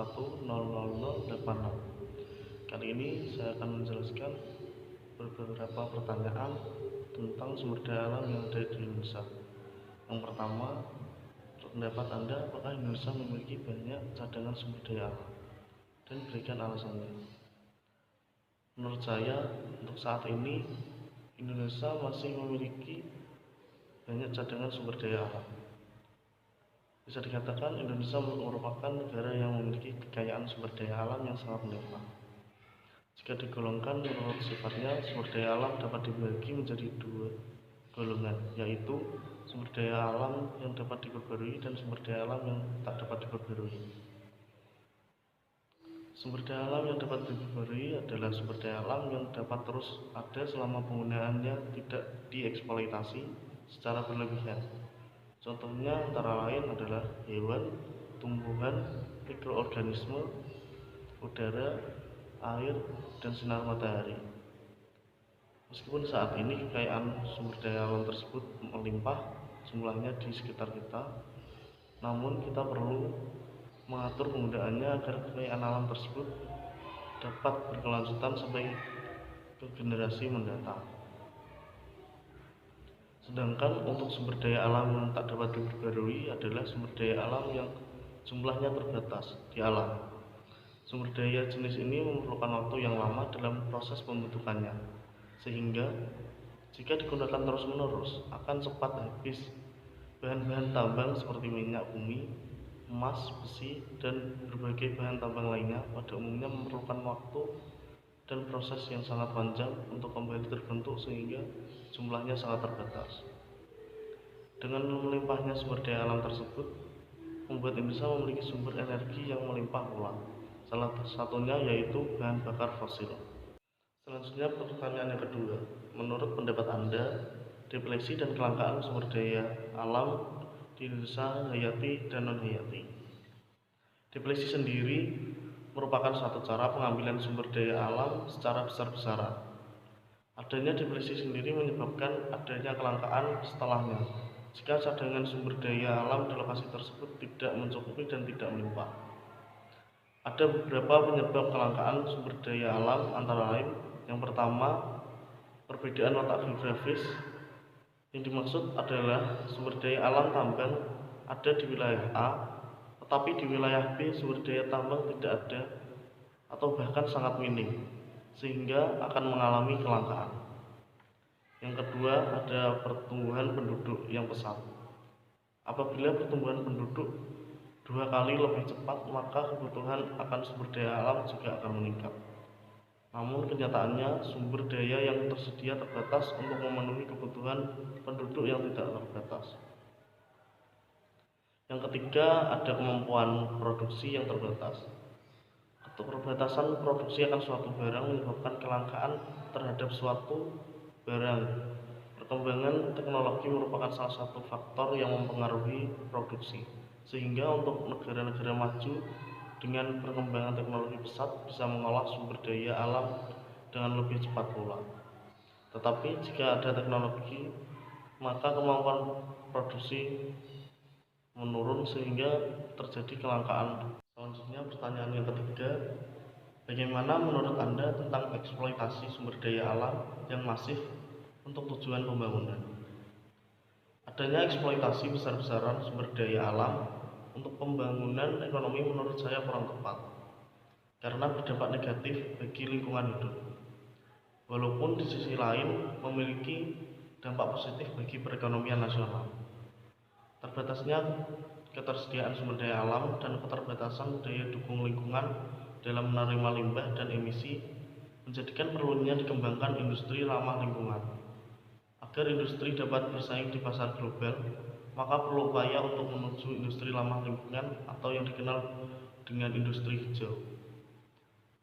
1110086. Kali ini saya akan menjelaskan beberapa pertanyaan tentang sumber daya alam yang ada di Indonesia. Yang pertama, pendapat Anda apakah Indonesia memiliki banyak cadangan sumber daya alam? Dan berikan alasannya. Menurut saya, untuk saat ini Indonesia masih memiliki banyak cadangan sumber daya alam. Bisa dikatakan Indonesia merupakan negara yang memiliki kekayaan sumber daya alam yang sangat melimpah. Jika digolongkan menurut sifatnya, sumber daya alam dapat dibagi menjadi dua golongan, yaitu sumber daya alam yang dapat diperbarui dan sumber daya alam yang tak dapat diperbarui. Sumber daya alam yang dapat diperbarui adalah sumber daya alam yang dapat terus ada selama penggunaannya tidak dieksploitasi secara berlebihan. Contohnya antara lain adalah hewan, tumbuhan, mikroorganisme, udara, air, dan sinar matahari. Meskipun saat ini kekayaan sumber daya alam tersebut melimpah jumlahnya di sekitar kita, namun kita perlu mengatur penggunaannya agar kekayaan alam tersebut dapat berkelanjutan sampai ke generasi mendatang. Sedangkan untuk sumber daya alam yang tak dapat diperbarui adalah sumber daya alam yang jumlahnya terbatas di alam. Sumber daya jenis ini memerlukan waktu yang lama dalam proses pembentukannya, sehingga jika digunakan terus-menerus akan cepat habis. Bahan-bahan tambang seperti minyak bumi, emas, besi, dan berbagai bahan tambang lainnya pada umumnya memerlukan waktu dan proses yang sangat panjang untuk kembali terbentuk sehingga jumlahnya sangat terbatas. Dengan melimpahnya sumber daya alam tersebut, membuat Indonesia memiliki sumber energi yang melimpah pula. Salah satunya yaitu bahan bakar fosil. Selanjutnya pertanyaan yang kedua, menurut pendapat Anda, definisi dan kelangkaan sumber daya alam di Indonesia hayati dan non-hayati. Definisi sendiri merupakan suatu cara pengambilan sumber daya alam secara besar-besaran. Adanya definisi sendiri menyebabkan adanya kelangkaan setelahnya jika cadangan sumber daya alam di lokasi tersebut tidak mencukupi dan tidak melimpah. Ada beberapa penyebab kelangkaan sumber daya alam, antara lain yang pertama, perbedaan letak geografis. Yang dimaksud adalah sumber daya alam tambang ada di wilayah A, tetapi di wilayah B sumber daya tambang tidak ada atau bahkan sangat minim, sehingga akan mengalami kelangkaan. Yang kedua, ada pertumbuhan penduduk yang pesat. Apabila pertumbuhan penduduk 2 kali lebih cepat, maka kebutuhan akan sumber daya alam juga akan meningkat. Namun kenyataannya sumber daya yang tersedia terbatas untuk memenuhi kebutuhan penduduk yang tidak terbatas. Yang ketiga, ada kemampuan produksi yang terbatas. Keterbatasan produksi akan suatu barang menyebabkan kelangkaan terhadap suatu barang. Perkembangan teknologi merupakan salah satu faktor yang mempengaruhi produksi, sehingga untuk negara-negara maju dengan perkembangan teknologi pesat bisa mengolah sumber daya alam dengan lebih cepat pula. Tetapi jika ada teknologi, maka kemampuan produksi menurun sehingga terjadi kelangkaan. Selanjutnya pertanyaan yang ketiga, bagaimana menurut Anda tentang eksploitasi sumber daya alam yang masif untuk tujuan pembangunan? Adanya eksploitasi besar-besaran sumber daya alam untuk pembangunan ekonomi menurut saya kurang tepat, karena berdampak negatif bagi lingkungan hidup. Walaupun di sisi lain memiliki dampak positif bagi perekonomian nasional. Terbatasnya ketersediaan sumber daya alam dan keterbatasan daya dukung lingkungan dalam menerima limbah dan emisi menjadikan perlunya dikembangkan industri ramah lingkungan. Agar industri dapat bersaing di pasar global, maka perlu upaya untuk menuju industri ramah lingkungan atau yang dikenal dengan industri hijau.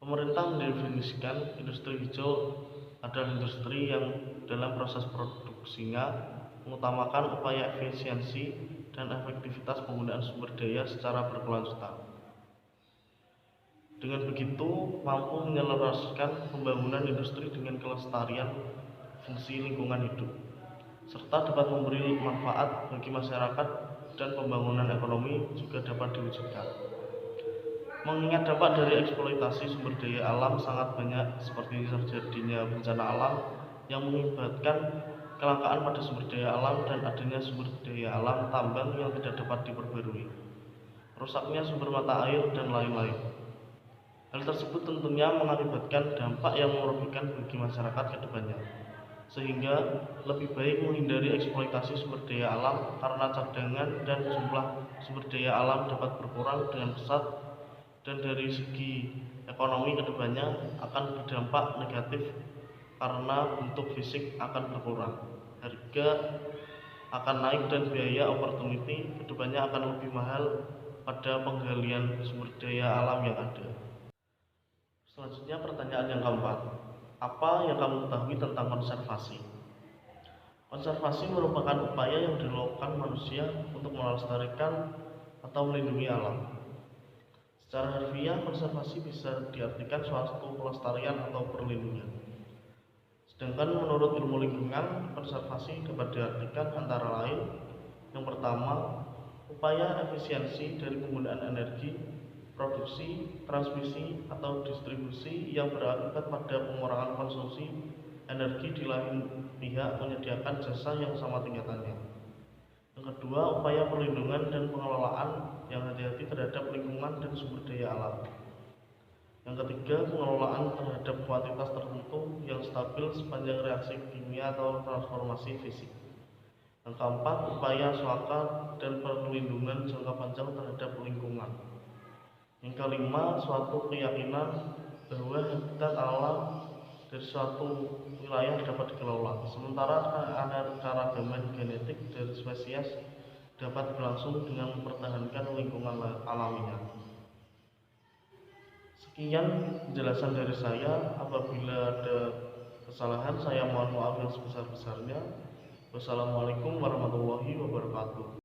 Pemerintah mendefinisikan industri hijau adalah industri yang dalam proses produksinya mengutamakan upaya efisiensi dan efektivitas penggunaan sumber daya secara berkelanjutan. Dengan begitu, mampu menyelaraskan pembangunan industri dengan kelestarian fungsi lingkungan hidup, serta dapat memberi manfaat bagi masyarakat dan pembangunan ekonomi juga dapat diwujudkan. Mengingat dampak dari eksploitasi sumber daya alam sangat banyak, seperti terjadinya bencana alam yang mengakibatkan kelangkaan pada sumber daya alam dan adanya sumber daya alam tambang yang tidak dapat diperbarui, rusaknya sumber mata air, dan lain-lain. Hal tersebut tentunya mengakibatkan dampak yang merugikan bagi masyarakat ke depannya, sehingga lebih baik menghindari eksploitasi sumber daya alam karena cadangan dan jumlah sumber daya alam dapat berkurang dengan pesat, dan dari segi ekonomi kedepannya akan berdampak negatif karena bentuk fisik akan berkurang, harga akan naik, dan biaya opportunity kedepannya akan lebih mahal pada penggalian sumber daya alam yang ada. Selanjutnya pertanyaan yang keempat, apa yang kamu ketahui tentang konservasi? Konservasi merupakan upaya yang dilakukan manusia untuk melestarikan atau melindungi alam. Secara harfiah, konservasi bisa diartikan suatu pelestarian atau perlindungan. Sedangkan menurut ilmu lingkungan, konservasi dapat diartikan antara lain: yang pertama, upaya efisiensi dari penggunaan energi, produksi, transmisi, atau distribusi yang berakibat pada pengurangan konsumsi energi di lain pihak menyediakan jasa yang sama tingkatannya. Yang kedua, upaya perlindungan dan pengelolaan yang hati-hati terhadap lingkungan dan sumber daya alam. Yang ketiga, pengelolaan terhadap kuantitas tertentu yang stabil sepanjang reaksi kimia atau transformasi fisik. Yang keempat, upaya swaka dan perlindungan jangka panjang terhadap lingkungan. Yang kelima, suatu keyakinan bahwa habitat alam dari suatu wilayah dapat dikelola, sementara keanekaragaman genetik dari spesies dapat berlangsung dengan mempertahankan lingkungan alaminya. Sekian penjelasan dari saya. Apabila ada kesalahan, saya mohon maaf yang sebesar-besarnya. Wassalamualaikum warahmatullahi wabarakatuh.